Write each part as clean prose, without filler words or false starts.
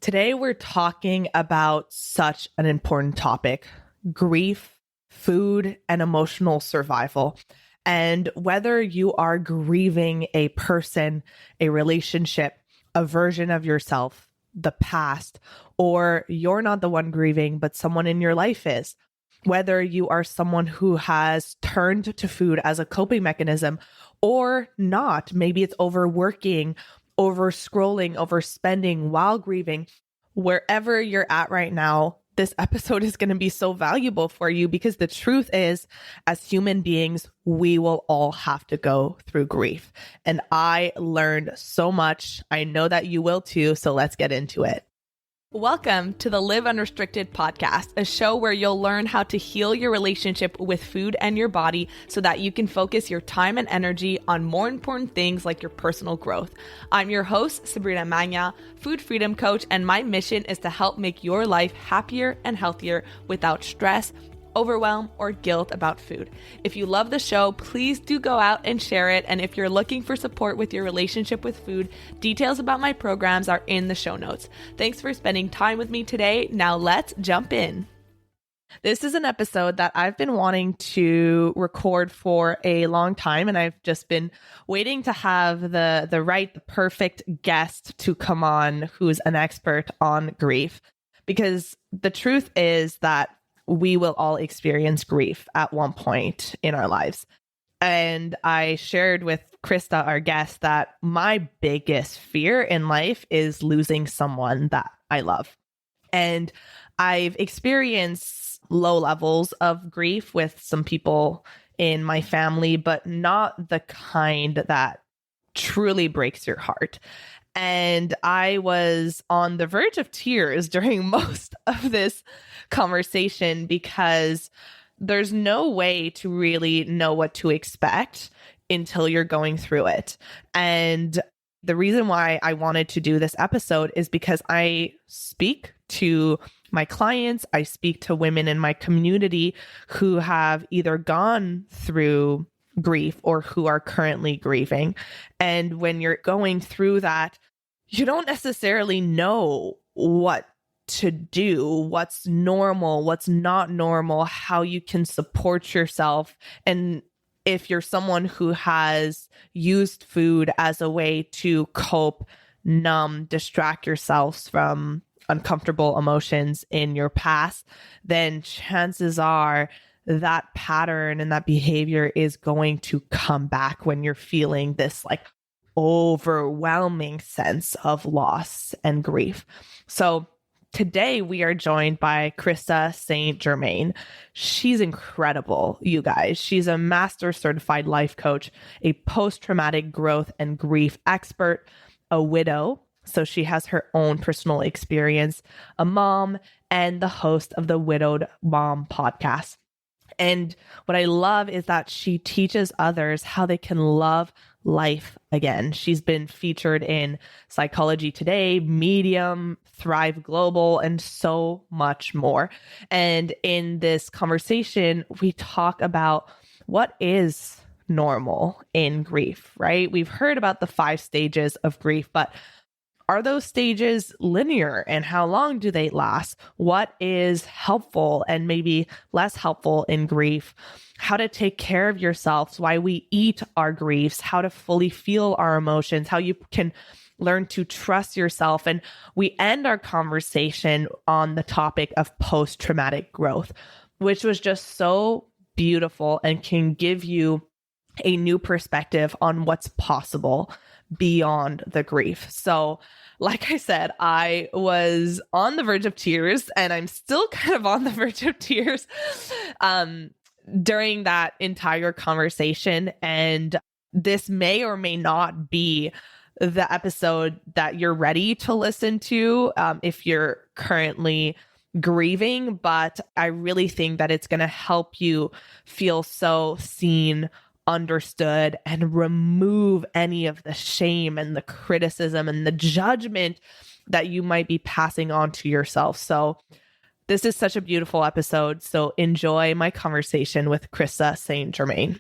Today, we're talking about such an important topic: grief, food, and emotional survival. And whether you are grieving a person, a relationship, a version of yourself, the past, or you're not the one grieving, but someone in your life is, whether you are someone who has turned to food as a coping mechanism or not, maybe it's overworking, over scrolling, overspending while grieving, wherever you're at right now, this episode is going to be so valuable for you because the truth is, as human beings, we will all have to go through grief. And I learned so much. I know that you will too. So let's get into it. Welcome to the Live Unrestricted podcast, a show where you'll learn how to heal your relationship with food and your body so that you can focus your time and energy on more important things like your personal growth. I'm your host, Sabrina Magna, food freedom coach, and my mission is to help make your life happier and healthier without stress, overwhelm, or guilt about food. If you love the show, please do go out and share it. And if you're looking for support with your relationship with food, details about my programs are in the show notes. Thanks for spending time with me today. Now let's jump in. This is an episode that I've been wanting to record for a long time, and I've just been waiting to have the perfect guest to come on who's an expert on grief. Because the truth is that we will all experience grief at one point in our lives. And I shared with Krista, our guest, that my biggest fear in life is losing someone that I love. And I've experienced low levels of grief with some people in my family, but not the kind that truly breaks your heart. And I was on the verge of tears during most of this conversation because there's no way to really know what to expect until you're going through it. And the reason why I wanted to do this episode is because I speak to my clients, I speak to women in my community who have either gone through grief or who are currently grieving. And when you're going through that, you don't necessarily know what to do, what's normal, what's not normal, how you can support yourself. And if you're someone who has used food as a way to cope, numb, distract yourselves from uncomfortable emotions in your past, then chances are that pattern and that behavior is going to come back when you're feeling this like overwhelming sense of loss and grief. So today we are joined by Krista St-Germain. She's incredible, you guys. She's a master certified life coach, a post-traumatic growth and grief expert, a widow. So she has her own personal experience, a mom, and the host of the Widowed Mom podcast. And what I love is that she teaches others how they can love life again. She's been featured in Psychology Today, Medium, Thrive Global, and so much more. And in this conversation, we talk about what is normal in grief, right? We've heard about the 5 stages of grief, but are those stages linear, and how long do they last? What is helpful and maybe less helpful in grief? How to take care of yourselves, why we eat our griefs, how to fully feel our emotions, how you can learn to trust yourself. And we end our conversation on the topic of post-traumatic growth, which was just so beautiful and can give you a new perspective on what's possible beyond the grief. So like I said, I was on the verge of tears, and I'm still kind of on the verge of tears during that entire conversation. And this may or may not be the episode that you're ready to listen to if you're currently grieving, but I really think that it's going to help you feel so seen, understood, and remove any of the shame and the criticism and the judgment that you might be passing on to yourself. So this is such a beautiful episode. So enjoy my conversation with Krista St-Germain.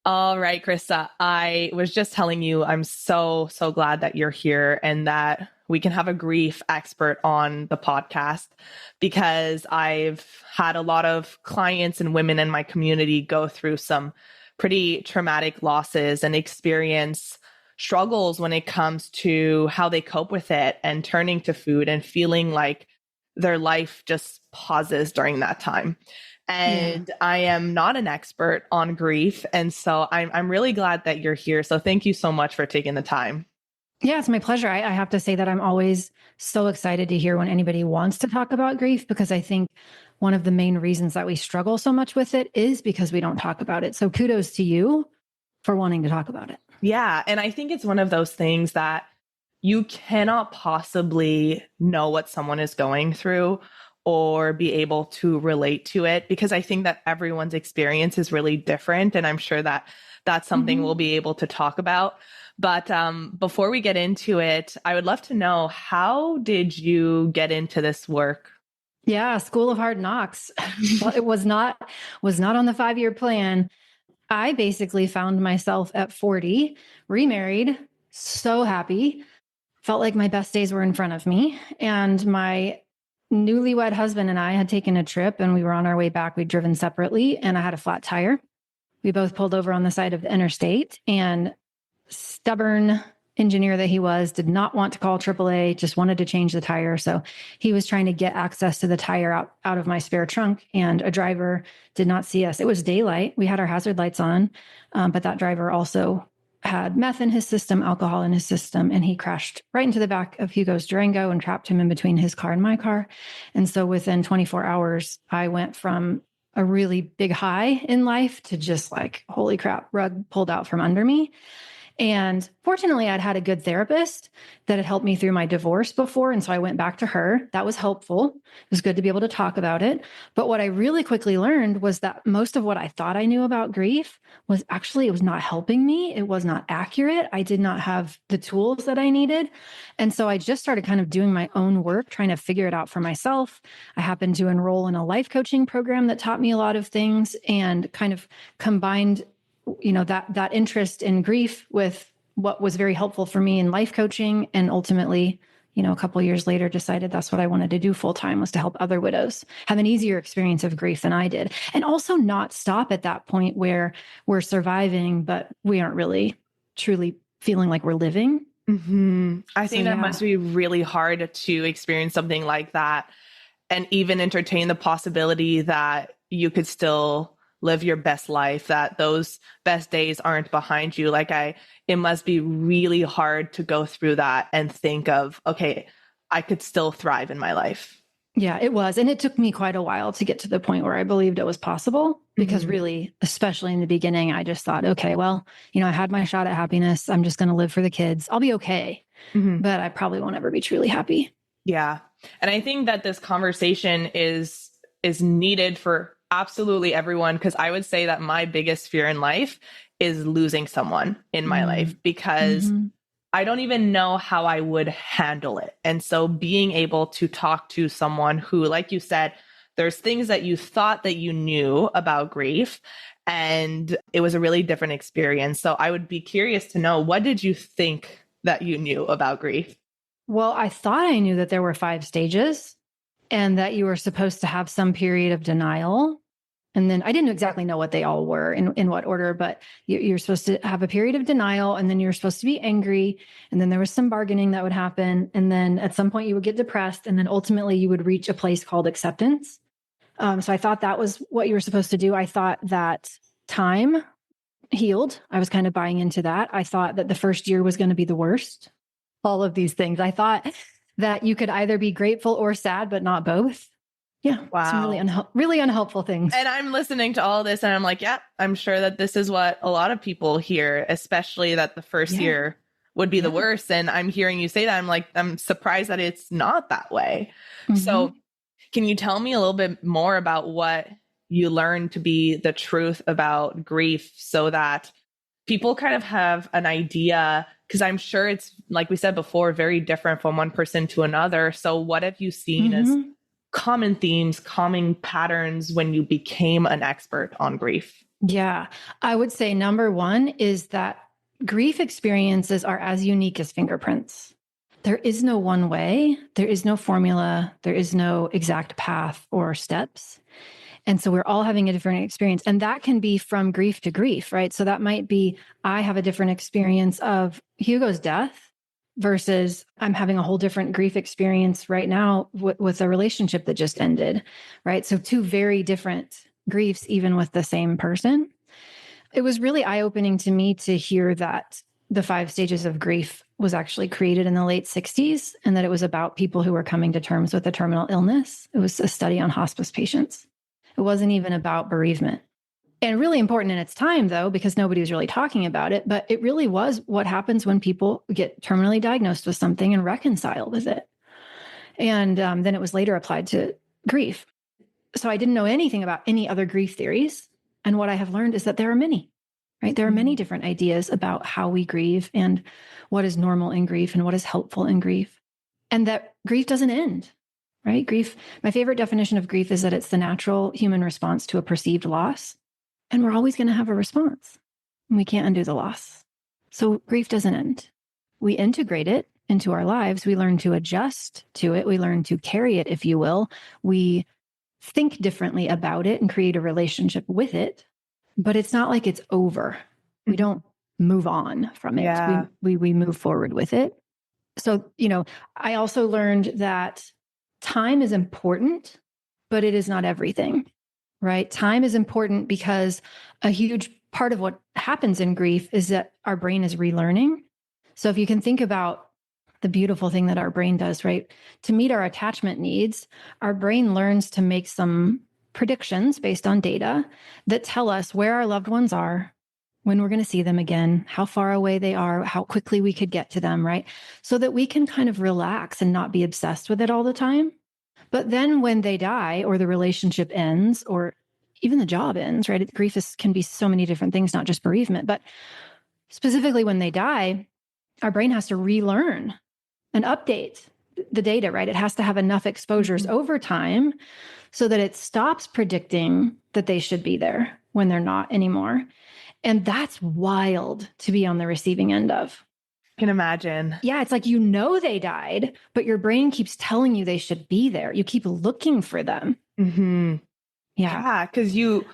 All right, Krista, I was just telling you, I'm so glad that you're here and that we can have a grief expert on the podcast, because I've had a lot of clients and women in my community go through some pretty traumatic losses and experience struggles when it comes to how they cope with it and turning to food and feeling like their life just pauses during that time. And I am not an expert on grief. And so I'm really glad that you're here. So thank you so much for taking the time. Yeah, it's my pleasure. I have to say that I'm always so excited to hear when anybody wants to talk about grief, because I think one of the main reasons that we struggle so much with it is because we don't talk about it. So kudos to you for wanting to talk about it. Yeah. And I think it's one of those things that you cannot possibly know what someone is going through or be able to relate to it, because I think that everyone's experience is really different. And I'm sure that that's something we'll be able to talk about. But before we get into it, I would love to know, how did you get into this work? Yeah, School of Hard Knocks. Well, it was not on the 5-year plan. I basically found myself at 40, remarried, so happy, felt like my best days were in front of me. And my newlywed husband and I had taken a trip, and we were on our way back. We'd driven separately, and I had a flat tire. We both pulled over on the side of the interstate, and stubborn engineer that he was did not want to call AAA, just wanted to change the tire. So he was trying to get access to the tire out of my spare trunk, and a driver did not see us. It was daylight. We had our hazard lights on, but that driver also had meth in his system, alcohol in his system, and he crashed right into the back of Hugo's Durango and trapped him in between his car and my car. And so within 24 hours, I went from a really big high in life to just like, holy crap, rug pulled out from under me. And fortunately, I'd had a good therapist that had helped me through my divorce before. And so I went back to her. That was helpful. It was good to be able to talk about it. But what I really quickly learned was that most of what I thought I knew about grief was actually, it was not helping me. It was not accurate. I did not have the tools that I needed. And so I just started kind of doing my own work, trying to figure it out for myself. I happened to enroll in a life coaching program that taught me a lot of things, and kind of combined that interest in grief with what was very helpful for me in life coaching. And ultimately, a couple of years later, decided that's what I wanted to do full time, was to help other widows have an easier experience of grief than I did. And also not stop at that point where we're surviving, but we aren't really truly feeling like we're living. I think that must be really hard to experience something like that, and even entertain the possibility that you could still live your best life, that those best days aren't behind you. It must be really hard to go through that and think of, okay, I could still thrive in my life. Yeah, it was. And it took me quite a while to get to the point where I believed it was possible, because really, especially in the beginning, I just thought, okay, well, I had my shot at happiness. I'm just going to live for the kids. I'll be okay. But I probably won't ever be truly happy. Yeah. And I think that this conversation is needed for absolutely everyone, because I would say that my biggest fear in life is losing someone in my life, because I don't even know how I would handle it. And so being able to talk to someone who, like you said, there's things that you thought that you knew about grief, and it was a really different experience. So I would be curious to know, what did you think that you knew about grief? Well, I thought I knew that there were 5 stages, and that you were supposed to have some period of denial. And then I didn't exactly know what they all were in what order, but you're supposed to have a period of denial, and then you're supposed to be angry. And then there was some bargaining that would happen. And then at some point you would get depressed, and then ultimately you would reach a place called acceptance. So I thought that was what you were supposed to do. I thought that time healed. I was kind of buying into that. I thought that the first year was going to be the worst. All of these things. I thought that you could either be grateful or sad, but not both. Yeah. Wow. Some really unhelpful things. And I'm listening to all this and I'm like, yeah, I'm sure that this is what a lot of people hear, especially that the first year would be the worst. And I'm hearing you say that. I'm like, I'm surprised that it's not that way. So can you tell me a little bit more about what you learned to be the truth about grief, so that people kind of have an idea? Because I'm sure it's, like we said before, very different from one person to another. So what have you seen as common themes, common patterns when you became an expert on grief? Yeah, I would say number one is that grief experiences are as unique as fingerprints. There is no one way. There is no formula. There is no exact path or steps. And so we're all having a different experience. And that can be from grief to grief, right? So that might be, I have a different experience of Hugo's death versus I'm having a whole different grief experience right now with a relationship that just ended, right? So two very different griefs, even with the same person. It was really eye-opening to me to hear that the 5 stages of grief was actually created in the late 60s and that it was about people who were coming to terms with a terminal illness. It was a study on hospice patients. It wasn't even about bereavement. And really important in its time, though, because nobody was really talking about it. But it really was what happens when people get terminally diagnosed with something and reconcile with it. And then it was later applied to grief. So I didn't know anything about any other grief theories. And what I have learned is that there are many, right? There are many different ideas about how we grieve and what is normal in grief and what is helpful in grief. And that grief doesn't end, right? Grief, my favorite definition of grief is that it's the natural human response to a perceived loss. And we're always going to have a response. And we can't undo the loss. So grief doesn't end. We integrate it into our lives. We learn to adjust to it. We learn to carry it, if you will. We think differently about it and create a relationship with it. But it's not like it's over. We don't move on from it. Yeah. We move forward with it. So, I also learned that time is important, but it is not everything, right? Time is important because a huge part of what happens in grief is that our brain is relearning. So if you can think about the beautiful thing that our brain does, right? To meet our attachment needs, our brain learns to make some predictions based on data that tell us where our loved ones are, when we're going to see them again, how far away they are, how quickly we could get to them, right? So that we can kind of relax and not be obsessed with it all the time. But then when they die or the relationship ends or even the job ends, right? Grief can be so many different things, not just bereavement, but specifically when they die, our brain has to relearn and update the data, right? It has to have enough exposures over time so that it stops predicting that they should be there when they're not anymore. And that's wild to be on the receiving end of. I can imagine. Yeah, it's like they died, but your brain keeps telling you they should be there. You keep looking for them. Mm-hmm. Yeah. Yeah, because you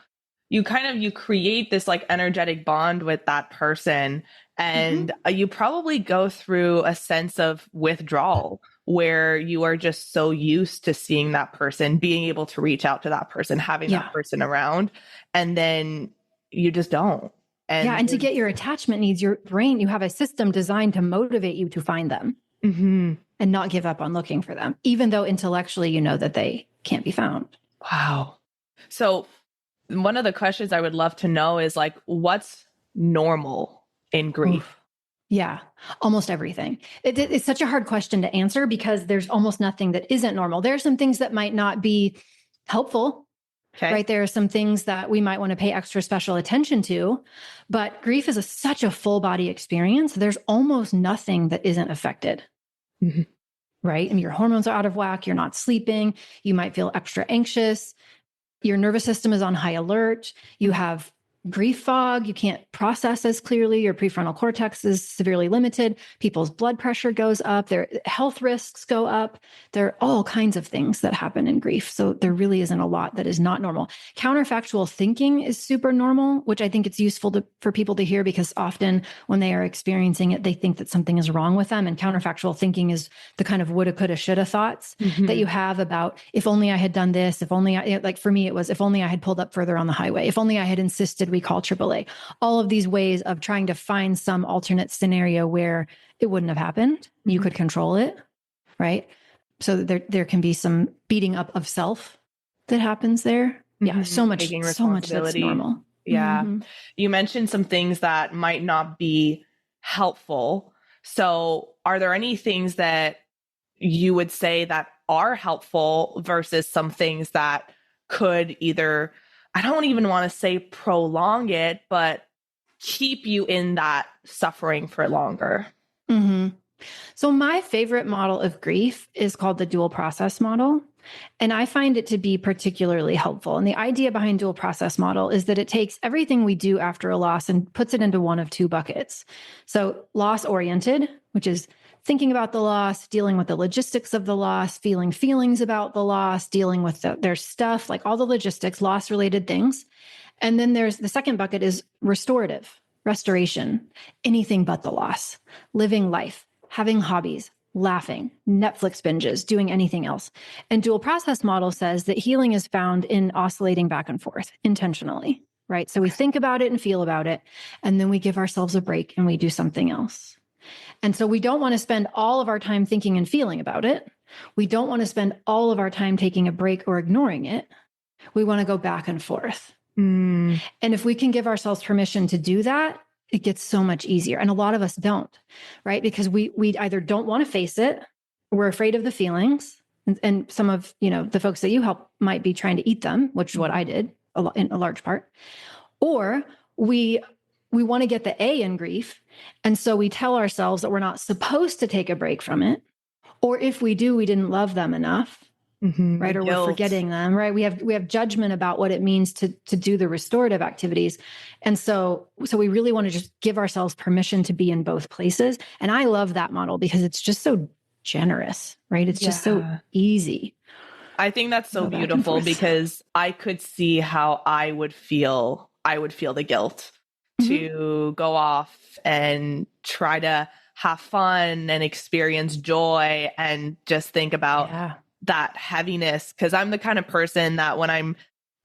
create this like energetic bond with that person, and you probably go through a sense of withdrawal where you are just so used to seeing that person, being able to reach out to that person, having that person around, and then you just don't. And to get your attachment needs, your brain, you have a system designed to motivate you to find them and not give up on looking for them, even though intellectually you know that they can't be found. Wow. So one of the questions I would love to know is like, what's normal in grief? Oof. Yeah, almost everything. It's such a hard question to answer because there's almost nothing that isn't normal. There are some things that might not be helpful, right? There are some things that we might want to pay extra special attention to, but grief is such a full body experience. There's almost nothing that isn't affected, right? I mean, your hormones are out of whack. You're not sleeping. You might feel extra anxious. Your nervous system is on high alert. You have grief fog. You can't process as clearly. Your prefrontal cortex is severely limited. People's blood pressure goes up. Their health risks go up. There are all kinds of things that happen in grief. So there really isn't a lot that is not normal. Counterfactual thinking is super normal, which I think it's useful for people to hear because often when they are experiencing it, they think that something is wrong with them. And counterfactual thinking is the kind of woulda, coulda, shoulda thoughts that you have about, if only I had done this, if only like for me, it was, if only I had pulled up further on the highway, if only I had insisted we call AAA, all of these ways of trying to find some alternate scenario where it wouldn't have happened. You could control it, right? So there can be some beating up of self that happens there. Yeah, so much that's normal. Yeah. You mentioned some things that might not be helpful. So are there any things that you would say that are helpful versus some things that could either, I don't even want to say prolong it, but keep you in that suffering for longer? So my favorite model of grief is called the dual process model. And I find it to be particularly helpful. And the idea behind dual process model is that it takes everything we do after a loss and puts it into one of two buckets. So loss oriented, which is thinking about the loss, dealing with the logistics of the loss, feeling feelings about the loss, dealing with their stuff, like all the logistics, loss related things. And then there's the second bucket is restorative, restoration, anything but the loss, living life, having hobbies, laughing, Netflix binges, doing anything else. And dual process model says that healing is found in oscillating back and forth intentionally, right? So we think about it and feel about it, and then we give ourselves a break and we do something else. And so we don't want to spend all of our time thinking and feeling about it. We don't want to spend all of our time taking a break or ignoring it. We want to go back and forth. And if we can give ourselves permission to do that, it gets so much easier. And a lot of us don't, right? Because we either don't want to face it, we're afraid of the feelings. And some of, the folks that you help might be trying to eat them, which is what I did in a large part. Or we want to get the A in grief. And so we tell ourselves that we're not supposed to take a break from it. Or if we do, we didn't love them enough. Right. Or we're forgetting them, right? We have judgment about what it means to do the restorative activities. And so we really want to just give ourselves permission to be in both places. And I love that model because it's just so generous, right? It's just so easy. I think that's so beautiful because I could see how I would feel the guilt to go off and try to have fun and experience joy and just think about that heaviness. Because I'm the kind of person that when I'm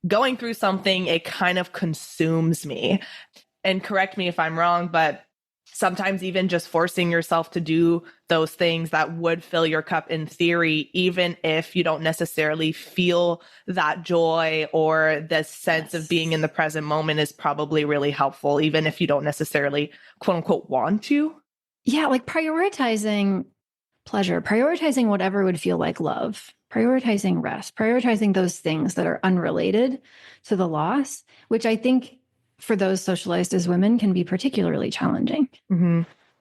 going through something, it kind of consumes me. And correct me if I'm wrong, but sometimes even just forcing yourself to do those things that would fill your cup in theory, even if you don't necessarily feel that joy or the sense of being in the present moment, is probably really helpful, even if you don't necessarily quote unquote want to. Yeah. Like prioritizing pleasure, prioritizing whatever would feel like love, prioritizing rest, prioritizing those things that are unrelated to the loss, which I think for those socialized as women can be particularly challenging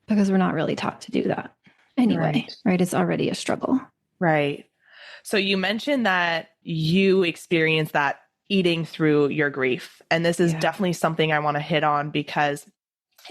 because we're not really taught to do that anyway, right? It's already a struggle. Right. So you mentioned that you experienced that eating through your grief. And this is definitely something I want to hit on because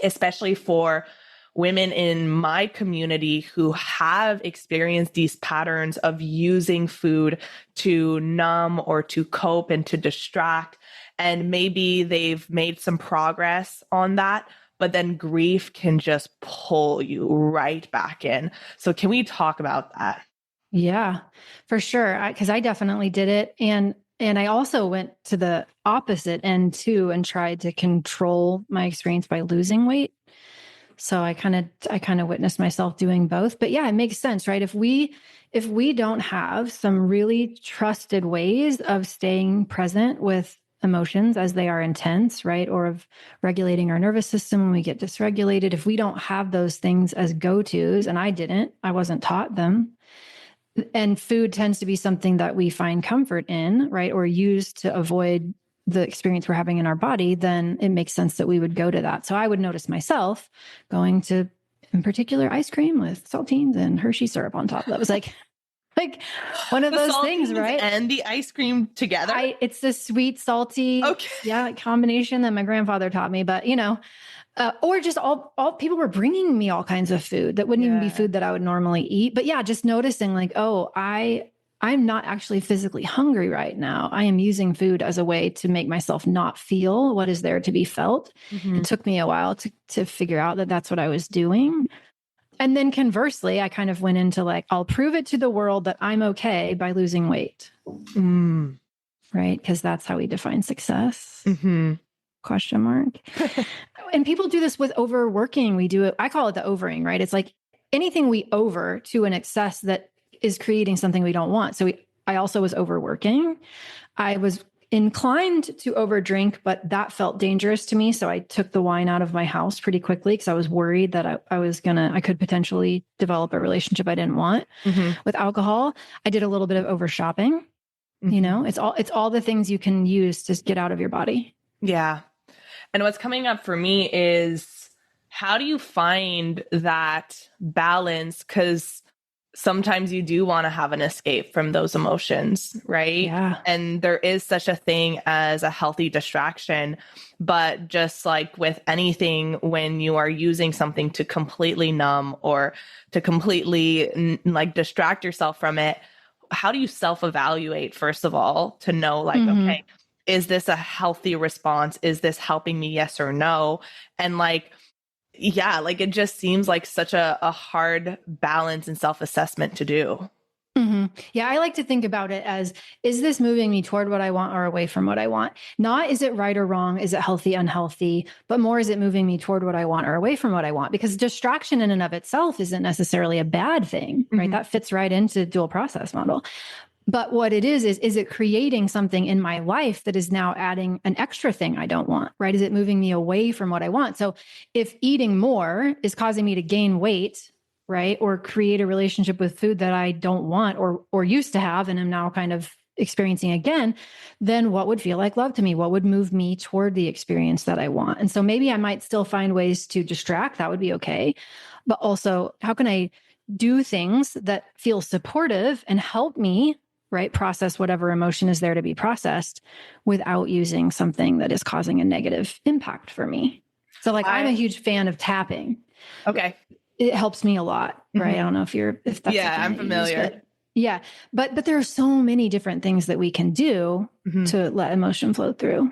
especially for women in my community who have experienced these patterns of using food to numb or to cope and to distract. And maybe they've made some progress on that, but then grief can just pull you right back in. So can we talk about that? Yeah, for sure. Because I definitely did it. And I also went to the opposite end too and tried to control my experience by losing weight. So I kind of witnessed myself doing both. But yeah, it makes sense, right? If we don't have some really trusted ways of staying present with emotions as they are intense, right? Or of regulating our nervous system when we get dysregulated, if we don't have those things as go-tos, and I wasn't taught them. And food tends to be something that we find comfort in, right? Or use to avoid the experience we're having in our body, then it makes sense that we would go to that. So I would notice myself going to, in particular, ice cream with saltines and Hershey syrup on top. That was like one of those things, right? And the ice cream together. It's the sweet, salty, combination that my grandfather taught me. But or just all people were bringing me all kinds of food that wouldn't even be food that I would normally eat. But yeah, just noticing like, oh, I'm not actually physically hungry right now. I am using food as a way to make myself not feel what is there to be felt. It took me a while to figure out that that's what I was doing. And then conversely, I kind of went into like, I'll prove it to the world that I'm okay by losing weight. Right? Because that's how we define success. Question mark. And people do this with overworking. We do it. I call it the overing, right? It's like anything we over to an excess that is creating something we don't want. So I also was overworking. I was inclined to overdrink, but that felt dangerous to me. So I took the wine out of my house pretty quickly because I was worried that I could potentially develop a relationship I didn't want with alcohol. I did a little bit of over shopping. It's all the things you can use to get out of your body. Yeah. And what's coming up for me is how do you find that balance? Because sometimes you do want to have an escape from those emotions, right? Yeah. And there is such a thing as a healthy distraction. But just like with anything, when you are using something to completely numb or to completely like distract yourself from it, how do you self-evaluate, first of all, to know like, Mm-hmm. okay, is this a healthy response? Is this helping me? Yes or no? And like, yeah, like it just seems like such a hard balance and self-assessment to do. Mm-hmm. Yeah, I like to think about it as, is this moving me toward what I want or away from what I want? Not is it right or wrong? Is it healthy, unhealthy? But more, is it moving me toward what I want or away from what I want? Because distraction in and of itself isn't necessarily a bad thing, right? Mhm. That fits right into dual process model. But what it is it creating something in my life that is now adding an extra thing I don't want, right? Is it moving me away from what I want? So if eating more is causing me to gain weight, right, or create a relationship with food that I don't want or used to have and am now kind of experiencing again, then what would feel like love to me? What would move me toward the experience that I want? And so maybe I might still find ways to distract. That would be okay. But also, how can I do things that feel supportive and help me, right, process whatever emotion is there to be processed without using something that is causing a negative impact for me? So like I'm a I huge fan of tapping. okay. It helps me a lot, right? I Mhm. don't know if that's Yeah, something I'm that you use, familiar. but yeah. But there are so many different things that we can do Mhm. to let emotion flow through.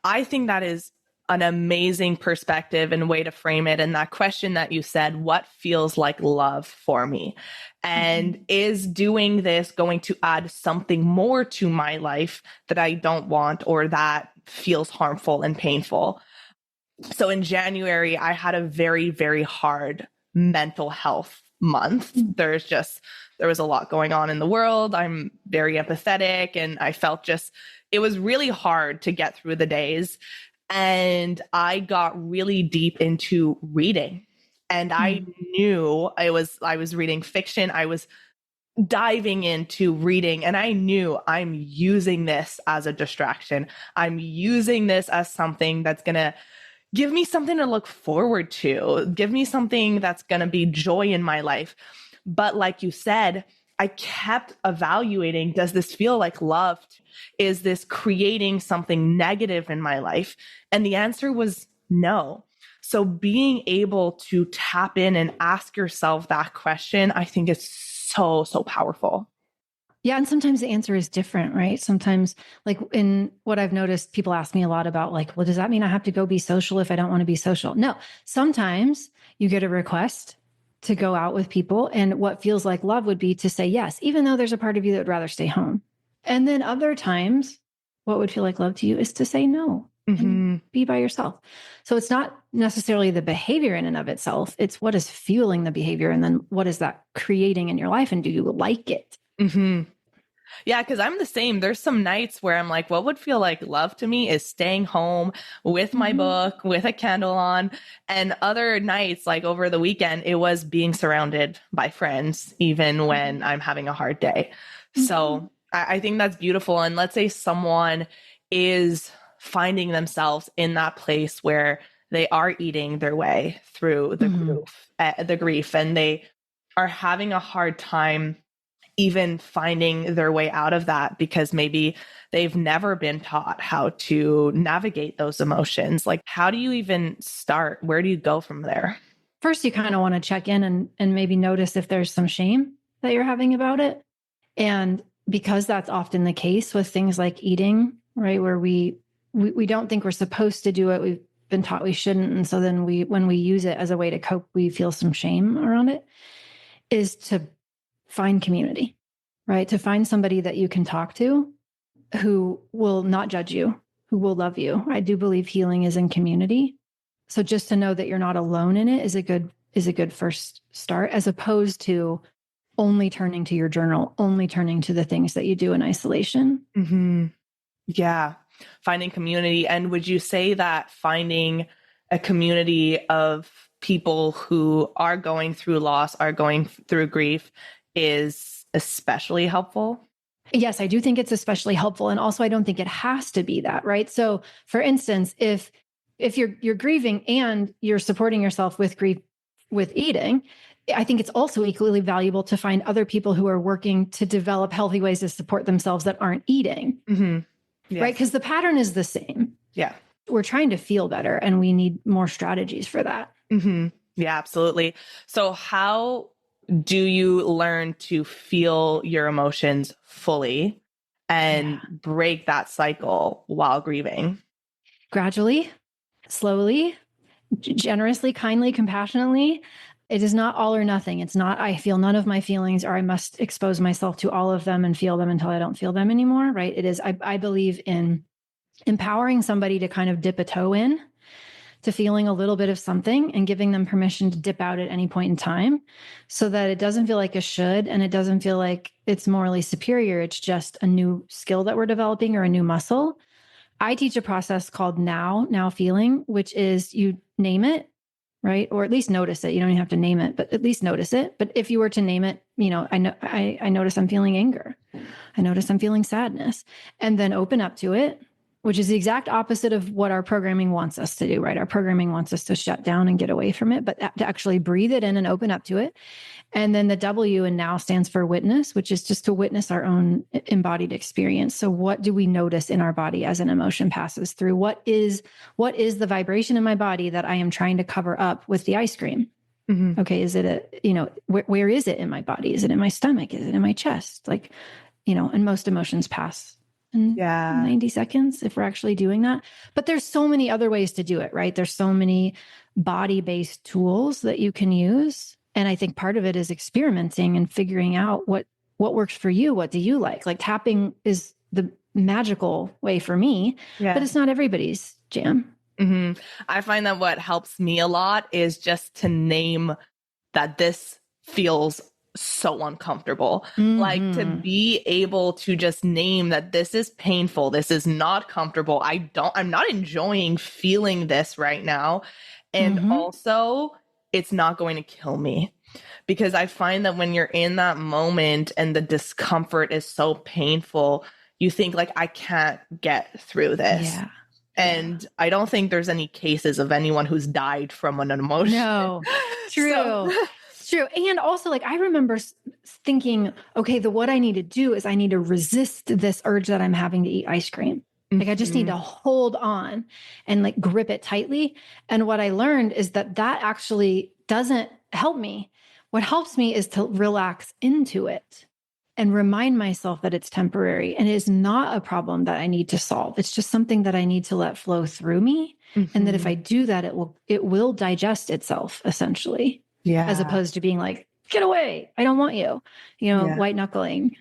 I think that is an amazing perspective and way to frame it. And that question that you said, what feels like love for me? And is doing this going to add something more to my life that I don't want or that feels harmful and painful? So in January, I had a very, very hard mental health month. There was a lot going on in the world. I'm very empathetic and I felt just, it was really hard to get through the days. And I got really deep into reading. And I Mm-hmm. knew I was reading fiction. I was diving into reading and I knew I'm using this as a distraction. I'm using this as something that's going to give me something to look forward to, give me something that's going to be joy in my life. But like you said, I kept evaluating, does this feel like love? Is this creating something negative in my life? And the answer was no. So being able to tap in and ask yourself that question, I think is so, so powerful. Yeah. And sometimes the answer is different, right? Sometimes, like in what I've noticed, people ask me a lot about, like, well, does that mean I have to go be social if I don't want to be social? No. Sometimes you get a request to go out with people. And what feels like love would be to say yes, even though there's a part of you that would rather stay home. And then other times, what would feel like love to you is to say no and Mm-hmm. be by yourself. So it's not necessarily the behavior in and of itself, it's what is fueling the behavior. And then what is that creating in your life? And do you like it? Mm-hmm. Yeah, because I'm the same. There's some nights where I'm like, what would feel like love to me is staying home with my Mm-hmm. book, with a candle on. And other nights, like over the weekend, it was being surrounded by friends, even when I'm having a hard day. Mm-hmm. So I think that's beautiful. And let's say someone is finding themselves in that place where they are eating their way through Mm-hmm. the grief, and they are having a hard time even finding their way out of that because maybe they've never been taught how to navigate those emotions. Like, how do you even start? Where do you go from there? First, you kind of want to check in and maybe notice if there's some shame that you're having about it. And because that's often the case with things like eating, right? Where we don't think we're supposed to do it. We've been taught we shouldn't. And so then when we use it as a way to cope, we feel some shame around it, is to find community, right? To find somebody that you can talk to who will not judge you, who will love you. I do believe healing is in community. So just to know that you're not alone in it is a good first start, as opposed to only turning to your journal, only turning to the things that you do in isolation. Mm-hmm. Yeah. Finding community. And would you say that finding a community of people who are going through loss, are going through grief is especially helpful? Yes, I do think it's especially helpful. And also I don't think it has to be that, right? So for instance, if you're grieving and you're supporting yourself with grief with eating, I think it's also equally valuable to find other people who are working to develop healthy ways to support themselves that aren't eating, Yes. right? Because the pattern is the same. Yeah. We're trying to feel better and we need more strategies for that. Yeah, absolutely. So how do you learn to feel your emotions fully and break that cycle while grieving? Gradually, slowly, generously, kindly, compassionately. It is not all or nothing. It's not, I feel none of my feelings or I must expose myself to all of them and feel them until I don't feel them anymore, right? It is, I believe in empowering somebody to kind of dip a toe in to feeling a little bit of something and giving them permission to dip out at any point in time so that it doesn't feel like a should and it doesn't feel like it's morally superior. It's just a new skill that we're developing or a new muscle. I teach a process called now feeling, which is you name it, right? Or at least notice it. You don't even have to name it, but at least notice it. But if you were to name it, I notice I'm feeling anger. I notice I'm feeling sadness, and then open up to it, which is the exact opposite of what our programming wants us to do, right? Our programming wants us to shut down and get away from it, but to actually breathe it in and open up to it. And then the W in now stands for witness, which is just to witness our own embodied experience. So what do we notice in our body as an emotion passes through? What is the vibration in my body that I am trying to cover up with the ice cream? Okay. Is it where is it in my body? Is it in my stomach? Is it in my chest? And most emotions pass in 90 seconds if we're actually doing that. But there's so many other ways to do it, right? There's so many body-based tools that you can use. And I think part of it is experimenting and figuring out what works for you. What do you like? Like tapping is the magical way for me, but it's not everybody's jam. I find that what helps me a lot is just to name that this feels so uncomfortable. Like to be able to just name that this is painful. This is not comfortable. I'm not enjoying feeling this right now. And also it's not going to kill me, because I find that when you're in that moment and the discomfort is so painful, you think like, I can't get through this. Yeah. And I don't think there's any cases of anyone who's died from an emotion. No, true. True. And also, like, I remember thinking, okay, what I need to do is I need to resist this urge that I'm having to eat ice cream. Like, I just need to hold on and like grip it tightly. And what I learned is that actually doesn't help me. What helps me is to relax into it and remind myself that it's temporary and it is not a problem that I need to solve. It's just something that I need to let flow through me. And that if I do that, it will digest itself essentially. Yeah. As opposed to being like, get away. I don't want you, white knuckling.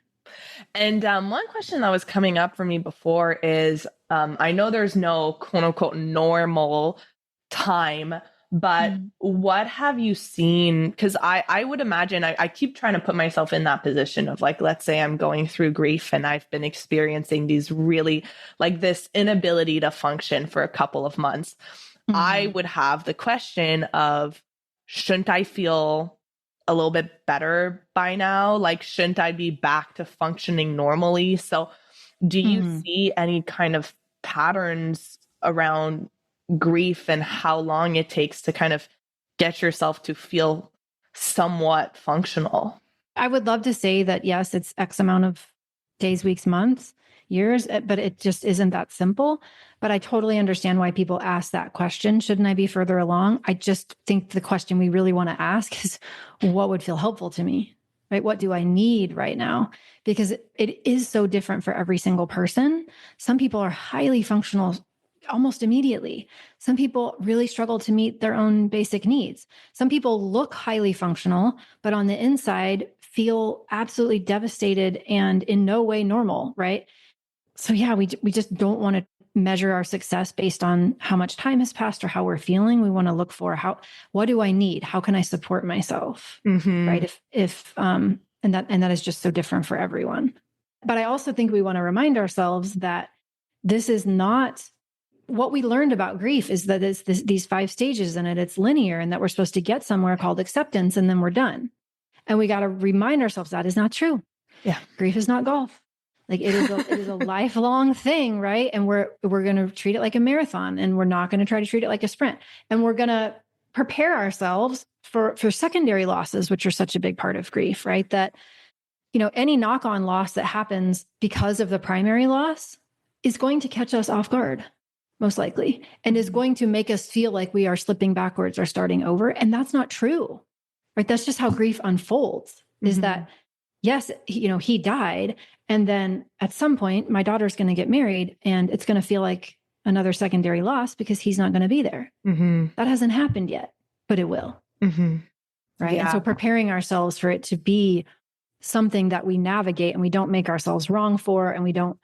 And one question that was coming up for me before is, I know there's no quote unquote normal time, but what have you seen? Because I would imagine, I keep trying to put myself in that position of like, let's say I'm going through grief and I've been experiencing these really like this inability to function for a couple of months. I would have the question of, shouldn't I feel a little bit better by now? Like, shouldn't I be back to functioning normally? So do you see any kind of patterns around grief and how long it takes to kind of get yourself to feel somewhat functional? I would love to say that, yes, it's X amount of days, weeks, months, years, but it just isn't that simple. But I totally understand why people ask that question. Shouldn't I be further along? I just think the question we really want to ask is, what would feel helpful to me? Right? What do I need right now? Because it is so different for every single person. Some people are highly functional almost immediately. Some people really struggle to meet their own basic needs. Some people look highly functional, but on the inside feel absolutely devastated and in no way normal, right? So yeah, we just don't want to measure our success based on how much time has passed or how we're feeling. We want to look for what do I need? How can I support myself? Right. And that is just so different for everyone. But I also think we want to remind ourselves that this is not what we learned about grief, is that it's these 5 stages and it's linear, and that we're supposed to get somewhere called acceptance and then we're done. And we got to remind ourselves that is not true. Yeah. Grief is not golf. Like it is a lifelong thing, right? And we're going to treat it like a marathon, and we're not going to try to treat it like a sprint. And we're going to prepare ourselves for secondary losses, which are such a big part of grief, right? That, any knock-on loss that happens because of the primary loss is going to catch us off guard, most likely, and is going to make us feel like we are slipping backwards or starting over. And that's not true, right? That's just how grief unfolds, is that, yes, he died. And then at some point, my daughter's going to get married and it's going to feel like another secondary loss because he's not going to be there. That hasn't happened yet, but it will. Right. Yeah. And so preparing ourselves for it to be something that we navigate and we don't make ourselves wrong for, and we don't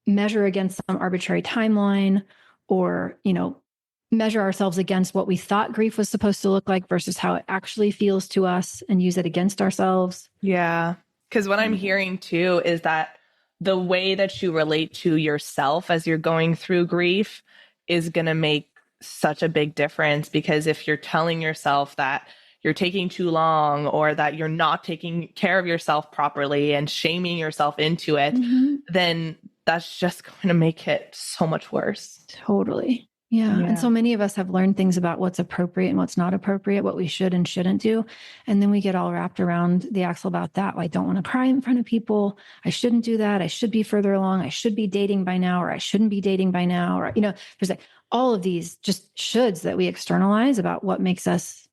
measure against some arbitrary timeline or, measure ourselves against what we thought grief was supposed to look like versus how it actually feels to us and use it against ourselves. Yeah. Because what I'm hearing too is that the way that you relate to yourself as you're going through grief is going to make such a big difference. Because if you're telling yourself that you're taking too long or that you're not taking care of yourself properly and shaming yourself into it, then that's just going to make it so much worse. Totally. Yeah. And so many of us have learned things about what's appropriate and what's not appropriate, what we should and shouldn't do. And then we get all wrapped around the axle about that. I don't want to cry in front of people. I shouldn't do that. I should be further along. I should be dating by now, or I shouldn't be dating by now. Or, there's like all of these just shoulds that we externalize about what makes us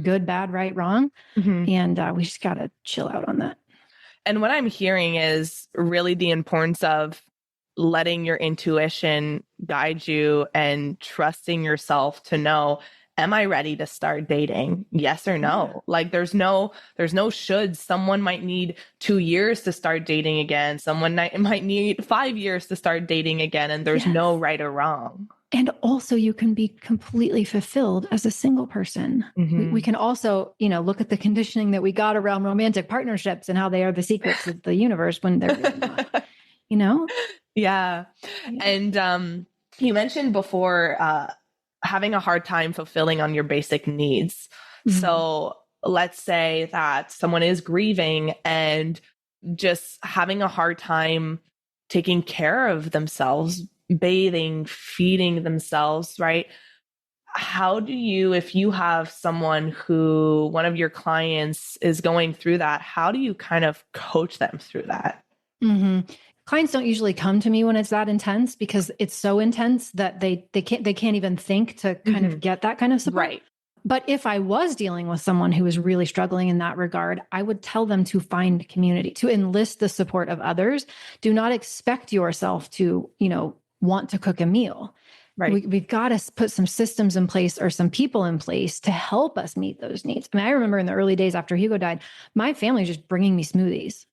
good, bad, right, wrong. And we just got to chill out on that. And what I'm hearing is really the importance of letting your intuition guide you and trusting yourself to know, am I ready to start dating? Yes or no? Like there's no should. Someone might need 2 years to start dating again. Someone might need 5 years to start dating again. And there's no right or wrong. And also you can be completely fulfilled as a single person. We can also, look at the conditioning that we got around romantic partnerships and how they are the secrets of the universe when they're really not, Yeah. And you mentioned before having a hard time fulfilling on your basic needs. So let's say that someone is grieving and just having a hard time taking care of themselves, bathing, feeding themselves, right? How do you, if you have someone who, one of your clients is going through that, how do you kind of coach them through that? Clients don't usually come to me when it's that intense because it's so intense that they can't even think to kind of get that kind of support. Right. But if I was dealing with someone who was really struggling in that regard, I would tell them to find community, to enlist the support of others. Do not expect yourself to, want to cook a meal. Right. We've got to put some systems in place or some people in place to help us meet those needs. I mean, I remember in the early days after Hugo died, my family was just bringing me smoothies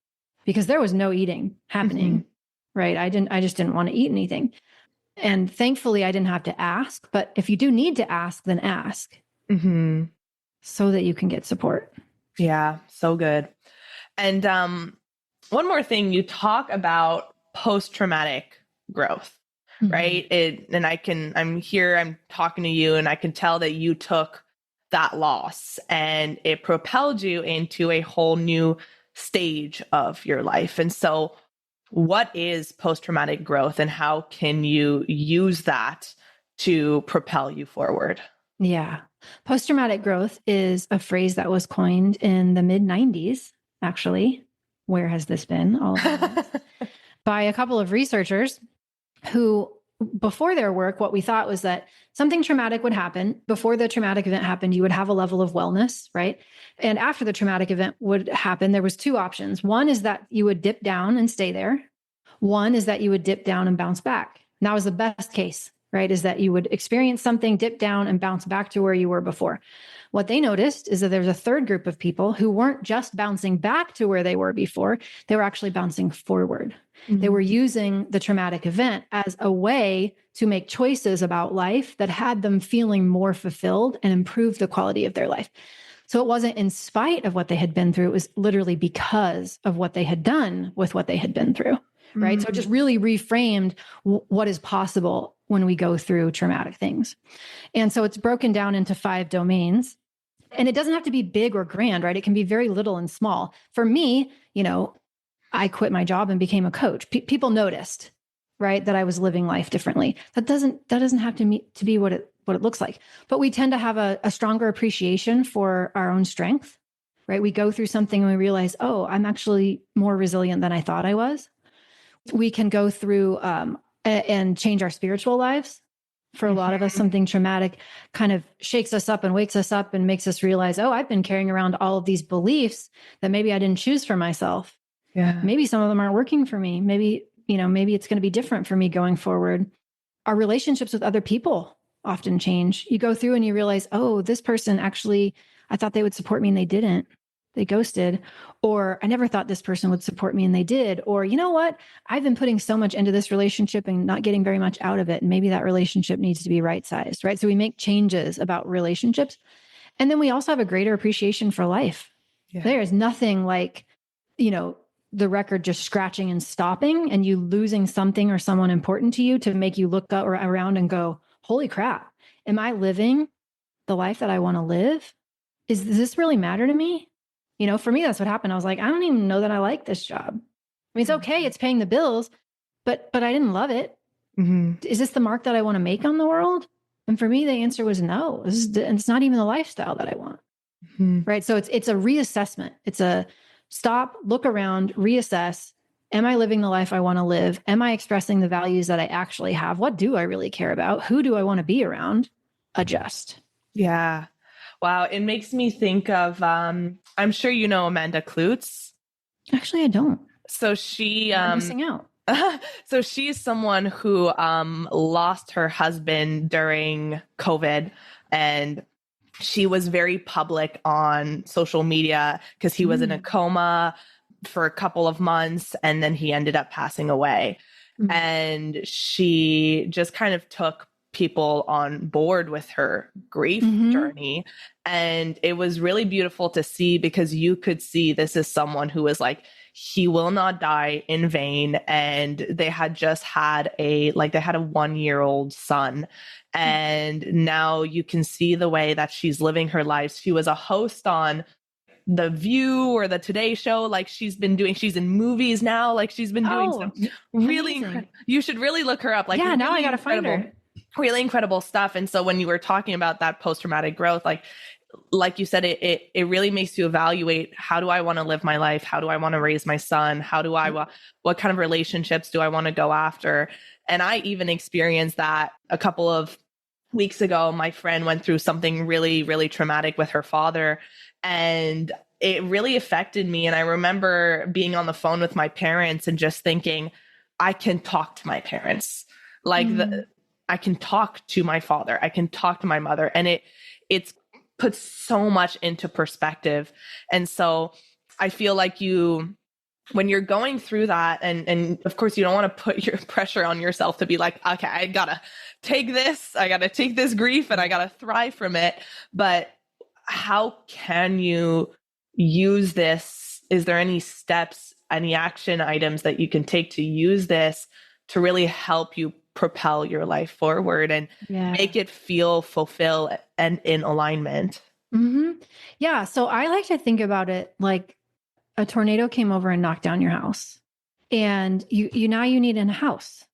because there was no eating happening. Right. I just didn't want to eat anything. And thankfully I didn't have to ask, but if you do need to ask, then ask so that you can get support. Yeah. So good. And one more thing, you talk about post-traumatic growth, right? I'm talking to you and I can tell that you took that loss and it propelled you into a whole new stage of your life. And so what is post-traumatic growth and how can you use that to propel you forward? Yeah. Post-traumatic growth is a phrase that was coined in the mid-90s, actually. Where has this been all of our lives? By a couple of researchers who, before their work, what we thought was that something traumatic would happen. Before the traumatic event happened, you would have a level of wellness, right? And after the traumatic event would happen, there was two options. One is that you would dip down and stay there. One is that you would dip down and bounce back. And that was the best case, right? Is that you would experience something, dip down and bounce back to where you were before. What they noticed is that there's a third group of people who weren't just bouncing back to where they were before, they were actually bouncing forward. They were using the traumatic event as a way to make choices about life that had them feeling more fulfilled and improve the quality of their life. So it wasn't in spite of what they had been through. It was literally because of what they had done with what they had been through, right? So it just really reframed what is possible when we go through traumatic things. And so it's broken down into 5 domains. And it doesn't have to be big or grand, right? It can be very little and small. For me, I quit my job and became a coach. People noticed, right, that I was living life differently. That doesn't have to be what what it looks like. But we tend to have a stronger appreciation for our own strength, right? We go through something and we realize, oh, I'm actually more resilient than I thought I was. We can go through and change our spiritual lives. For a lot of us, something traumatic kind of shakes us up and wakes us up and makes us realize, oh, I've been carrying around all of these beliefs that maybe I didn't choose for myself. Yeah. Maybe some of them aren't working for me. Maybe, maybe it's going to be different for me going forward. Our relationships with other people often change. You go through and you realize, oh, this person actually, I thought they would support me and they didn't. They ghosted. Or I never thought this person would support me and they did. Or, you know what? I've been putting so much into this relationship and not getting very much out of it. And maybe that relationship needs to be right-sized, right? So we make changes about relationships. And then we also have a greater appreciation for life. Yeah. There is nothing like, the record just scratching and stopping and you losing something or someone important to you to make you look up or around and go, holy crap, am I living the life that I want to live? Does this really matter to me? For me, that's what happened. I was like, I don't even know that I like this job. I mean, it's okay. It's paying the bills, but I didn't love it. Mm-hmm. Is this the mark that I want to make on the world? And for me, the answer was no. It's not even the lifestyle that I want. Mm-hmm. Right. So it's a reassessment. It's a stop, look around, reassess. Am I living the life I want to live? Am I expressing the values that I actually have? What do I really care about? Who do I want to be around? Adjust. Yeah. Wow. It makes me think of, I'm sure you know Amanda Klutz. Actually, I don't. So she, I'm missing out. So she's someone who lost her husband during COVID, and she was very public on social media because he was in a coma for a couple of months and then he ended up passing away. Mm-hmm. And she just kind of took people on board with her grief journey. And it was really beautiful to see because you could see this is someone who was like, he will not die in vain. And they had just had they had a 1-year-old son. And now you can see the way that she's living her life. She was a host on The View or the Today Show. Like she's in movies now. Like she's been doing some really, you should really look her up. Like, yeah, really now I got to find her. Really incredible stuff. And so when you were talking about that post-traumatic growth, like you said, it really makes you evaluate, how do I want to live my life? How do I want to raise my son? What kind of relationships do I want to go after? And I even experienced that a couple of weeks ago. My friend went through something really, really traumatic with her father, and it really affected me. And I remember being on the phone with my parents and just thinking, I can talk to my parents. I can talk to my father. I can talk to my mother. And it's put so much into perspective. And so I feel like when you're going through that, and of course you don't want to put your pressure on yourself to be like, okay, I gotta take this grief and I gotta thrive from it. But how can you use this? Is there any steps, any action items that you can take to use this to really help you propel your life forward and make it feel fulfilled and in alignment? Mm-hmm. Yeah. So I like to think about it like a tornado came over and knocked down your house, and you now you need a house,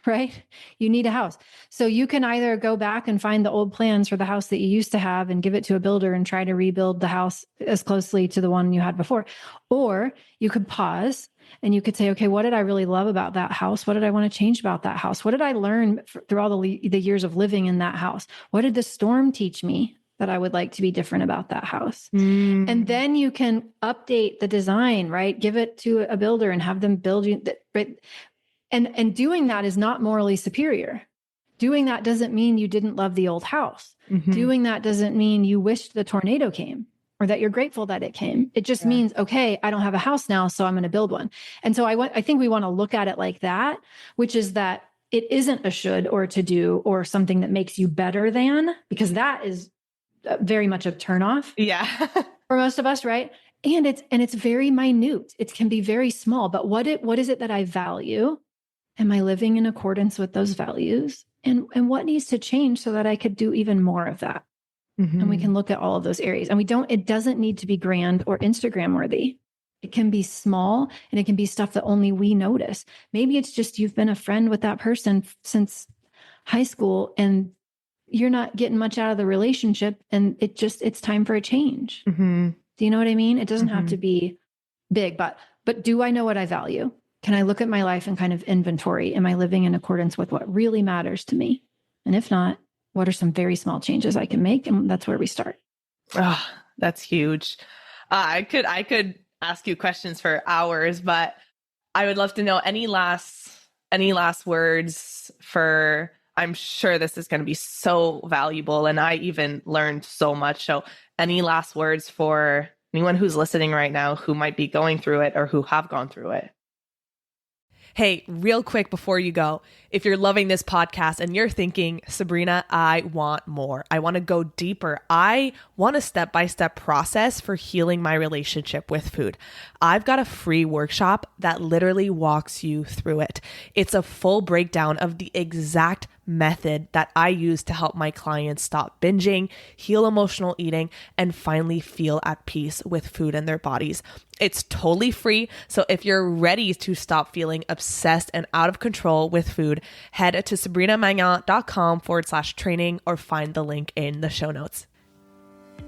right? You need a house. So you can either go back and find the old plans for the house that you used to have and give it to a builder and try to rebuild the house as closely to the one you had before. Or you could pause and you could say, okay, what did I really love about that house? What did I want to change about that house? What did I learn through all the years of living in that house? What did the storm teach me that I would like to be different about that house? And then you can update the design, right? Give it to a builder and have them build you. Right? And doing that is not morally superior. Doing that doesn't mean you didn't love the old house. Mm-hmm. Doing that doesn't mean you wished the tornado came or that you're grateful that it came. It just means, okay, I don't have a house now, so I'm going to build one. And so I think we want to look at it like that, which is that it isn't a should or to do or something that makes you better than, because that is very much a turnoff. Yeah. For most of us, right? And it's very minute. It can be very small, but what is it that I value? Am I living in accordance with those values? And what needs to change so that I could do even more of that? Mm-hmm. And we can look at all of those areas. And it doesn't need to be grand or Instagram worthy. It can be small, and it can be stuff that only we notice. Maybe it's just you've been a friend with that person since high school, and you're not getting much out of the relationship, and it's time for a change. Mm-hmm. Do you know what I mean? It doesn't Mm-hmm. have to be big, but do I know what I value? Can I look at my life and kind of inventory? Am I living in accordance with what really matters to me? And if not, what are some very small changes I can make? And that's where we start. Oh, that's huge. I could ask you questions for hours, but I would love to know any last words for, I'm sure this is going to be so valuable, and I even learned so much. So any last words for anyone who's listening right now who might be going through it or who have gone through it? Hey, real quick before you go, if you're loving this podcast and you're thinking, Sabrina, I want more. I want to go deeper. I want a step-by-step process for healing my relationship with food. I've got a free workshop that literally walks you through it. It's a full breakdown of the exact method that I use to help my clients stop binging, heal emotional eating, and finally feel at peace with food and their bodies. It's totally free. So if you're ready to stop feeling obsessed and out of control with food, head to sabrinamagnan.com/training or find the link in the show notes.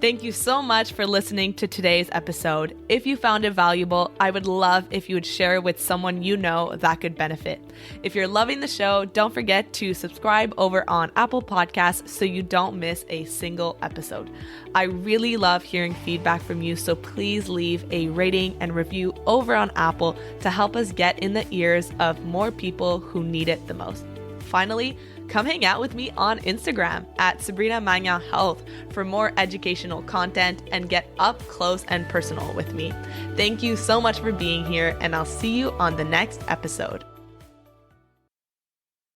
Thank you so much for listening to today's episode. If you found it valuable, I would love if you would share it with someone you know that could benefit. If you're loving the show, don't forget to subscribe over on Apple Podcasts so you don't miss a single episode. I really love hearing feedback from you, so please leave a rating and review over on Apple to help us get in the ears of more people who need it the most. Finally, come hang out with me on Instagram at Sabrina Magnan Health for more educational content and get up close and personal with me. Thank you so much for being here, and I'll see you on the next episode.